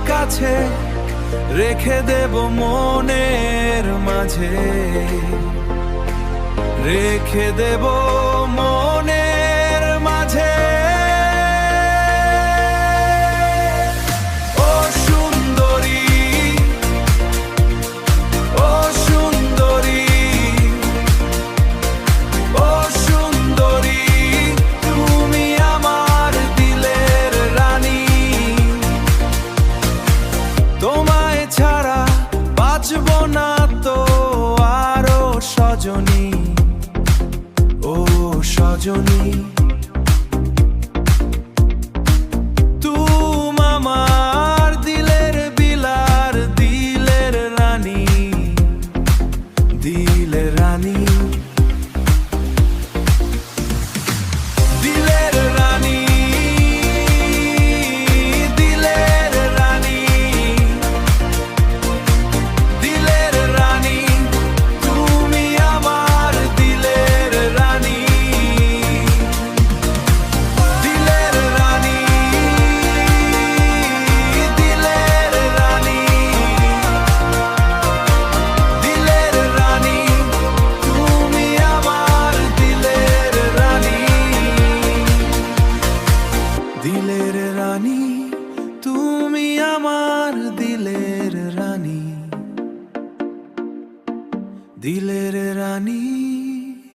কাছে রেখে দেব মনের মাঝে, রেখে দেব মনের মাঝে। ও সুন্দরী, ও সুন্দরী, ও সুন্দরী, তুমি আমার দিলের রানী। তোমায় ছাড়া বাঁচব না তো আরো সজনী, ও সজনী। তুমি আমার দিলের বিলার, দিলের রানী, দিলের রানী, দিলের রানী, দিলের রানী, দিলের রানী, তুমি আমার দিলের রানী, দিলের রানী, দিলের রানী, দিলের রানী, তুমি আমার দিলের রানী, দিলের রানী, তুমি আমার দিলের রানী, দিলের রানী।